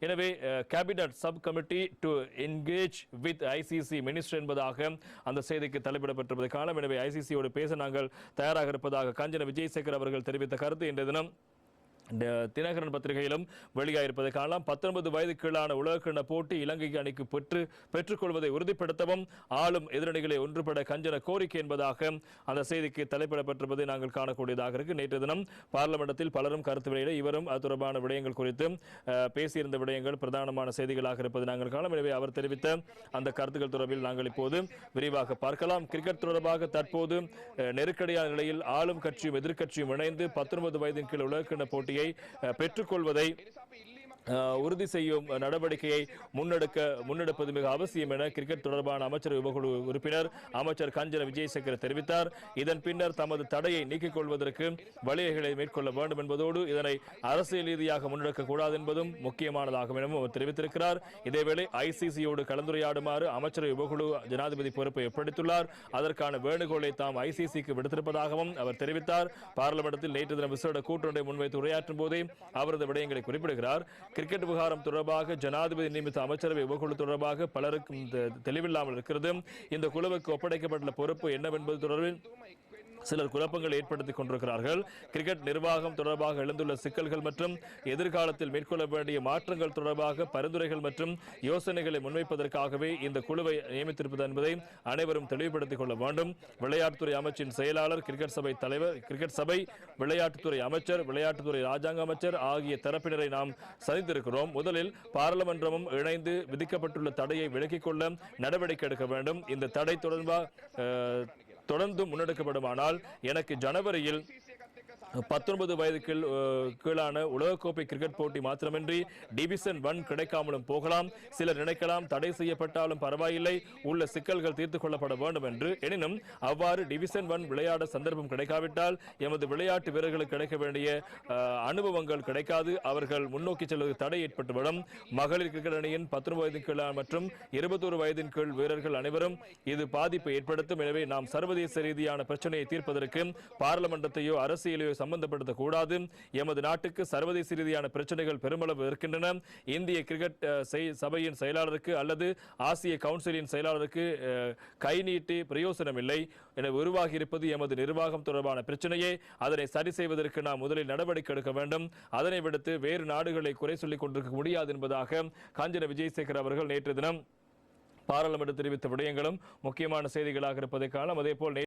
எனவே cabinet sub committee to engage with ICC minister என்பதாக அந்த செய்திக்கு தலைப்பிடப்பட்டிருப்பதை காணலாம். எனவே ஐசிசியோடு பேச நாங்கள் தயாராக இருப்பதாக காஞ்சன விஜயசேகர் அவர்கள் தெரிவித்த கருத்து இன்றைய தினம் தினகரன் பத்திரிகையிலும் வெளியாயிருப்பதை காணலாம். 19 வயது கீழான உலகக்கிண்ண போட்டி இலங்கை அணிக்கு பெற்றுக்கொள்வதை உறுதிப்படுத்தவும் ஆளும் எதிரணிகளை ஒன்றுபட கஞ்சன கோரிக்கை என்பதாக அந்த செய்திக்கு தலைப்பிடப்பட்டிருப்பதை நாங்கள் காணக்கூடியதாக இருக்கு. நேற்று தினம் பார்லிமெண்டத்தில் பலரும் கருத்து வெளியிட இவரும் அது தொடர்பான விடயங்கள் குறித்து பேசியிருந்த விடயங்கள் பிரதானமான செய்திகளாக இருப்பதை நாங்கள் காணலாம். எனவே அவர் தெரிவித்த அந்த கருத்துக்கள் தொடர்பில் நாங்கள் இப்போது விரிவாக பார்க்கலாம். கிரிக்கெட் தொடர்பாக தற்போது நெருக்கடியான நிலையில் ஆளும் கட்சியும் எதிர்க்கட்சியும் இணைந்து 19 வயதின் கீழ் உலகக்கிண்ண போட்டியை பெற்றுக்கொள்வதை உறுதி செய்யும் நடவடிக்கையை முன்னெடுப்பது மிக அவசியம் என கிரிக்கெட் தொடர்பான அமைச்சர் உபகுழு உறுப்பினர் அமைச்சர் காஞ்சன விஜயசேகர் தெரிவித்தார். இதன் பின்னர் தமது தடையை நீக்கிக் கொள்வதற்கு வழிகளை மேற்கொள்ள வேண்டும் என்பதோடு இதனை அரசியல் ரீதியாக முன்னெடுக்க கூடாது என்பதும் முக்கியமானதாகும் எனவும் அவர் தெரிவித்திருக்கிறார். இதேவேளை ஐசிசியோடு கலந்துரையாடுமாறு அமைச்சர் உபகுழு ஜனாதிபதி பொறுப்பை ஒப்படைத்துள்ளார். அதற்கான வேண்டுகோளை தாம் ஐசிசிக்கு விடுத்திருப்பதாகவும் அவர் தெரிவித்தார். பார்லிமெண்டத்தில் நேற்று தினம் விசேட கூட்டொன்றை முன்வைத்து உரையாற்றும் போதே அவரது விடயங்களை குறிப்பிடுகிறார். கிரிக்கெட் விவகாரம் தொடர்பாக ஜனாதிபதி நியமித்த அமைச்சரவை உபகுழு தொடர்பாக பலருக்கும் தெளிவில்லாமல் இருக்கிறது. இந்த குழுவுக்கு ஒப்படைக்கப்பட்டுள்ள பொறுப்பு என்னவென்பது தொடர்பில் சிலர் குழப்பங்கள் ஏற்படுத்திக் கொண்டிருக்கிறார்கள். கிரிக்கெட் நிர்வாகம் தொடர்பாக எழுந்துள்ள சிக்கல்கள் மற்றும் எதிர்காலத்தில் மேற்கொள்ள வேண்டிய மாற்றங்கள் தொடர்பாக பரிந்துரைகள் மற்றும் யோசனைகளை முன்வைப்பதற்காகவே இந்த குழுவை நியமித்திருப்பது என்பதை அனைவரும் தெளிவுபடுத்திக் கொள்ள வேண்டும். விளையாட்டுத்துறை அமைச்சின் செயலாளர், கிரிக்கெட் சபை தலைவர், கிரிக்கெட் சபை, விளையாட்டுத்துறை அமைச்சர், விளையாட்டுத்துறை ராஜாங்க அமைச்சர் ஆகிய தரப்பினரை நாம் சந்தித்திருக்கிறோம். முதலில் பாராளுமன்றமும் இணைந்து விதிக்கப்பட்டுள்ள தடையை விலக்கிக் கொள்ள நடவடிக்கை எடுக்க வேண்டும். இந்த தடை தொடர்ந்து முன்னெடுக்கப்படுமானால் எனக்கு ஜனவரியில் 19 வயது கீழான உலகக்கோப்பை கிரிக்கெட் போட்டி மாத்திரமின்றி டிவிஷன் 1 கிடைக்காமலும் போகலாம். சிலர் நினைக்கலாம் தடை செய்யப்பட்டாலும் பரவாயில்லை, உள்ள சிக்கல்கள் தீர்த்துக் கொள்ளப்பட வேண்டும் என்று. எனினும் அவ்வாறு டிவிஷன் 1 விளையாட சந்தர்ப்பம் கிடைக்காவிட்டால் எமது விளையாட்டு வீரர்களுக்கு கிடைக்க வேண்டிய அனுபவங்கள் கிடைக்காது. அவர்கள் முன்னோக்கி செல்வதற்கு தடை ஏற்பட்டுவிடும். மகளிர் கிரிக்கெட் அணியின் 19 வயதின் கீழ் மற்றும் 21 வயதின் கீழ் வீரர்கள் அனைவரும் இது பாதிப்பை ஏற்படுத்தும். எனவே நாம் சர்வதேச ரீதியான பிரச்சனையை தீர்ப்பதற்கு பார்லிமெண்டத்தையோ அரசியலையோ சம்பந்தப்படுத்தக் கூடாது. எமது நாட்டுக்கு சர்வதேச ரீதியான பிரச்சனைகள் பெருமளவு இருக்கின்றன. இந்திய கிரிக்கெட் சபையின் செயலாளருக்கு அல்லது ஆசிய கவுன்சிலின் செயலாளருக்கு கை நீட்டி பிரயோசனம் இல்லை. என உருவாகி இருப்பது எமது நிர்வாகம் தொடர்பான பிரச்சனையே. அதனை சரி செய்வதற்கு நாம் முதலில் நடவடிக்கை எடுக்க வேண்டும். அதனை விடுத்து வேறு நாடுகளை குறை சொல்லிக் கொண்டிருக்க முடியாது என்பதாக காஞ்சன விஜயசேகர் அவர்கள் நேற்று தினம் பாராளுமன்ற தெரிவித்த விடயங்களும் முக்கியமான செய்திகளாக இருப்பதை காணலாம். அதேபோல்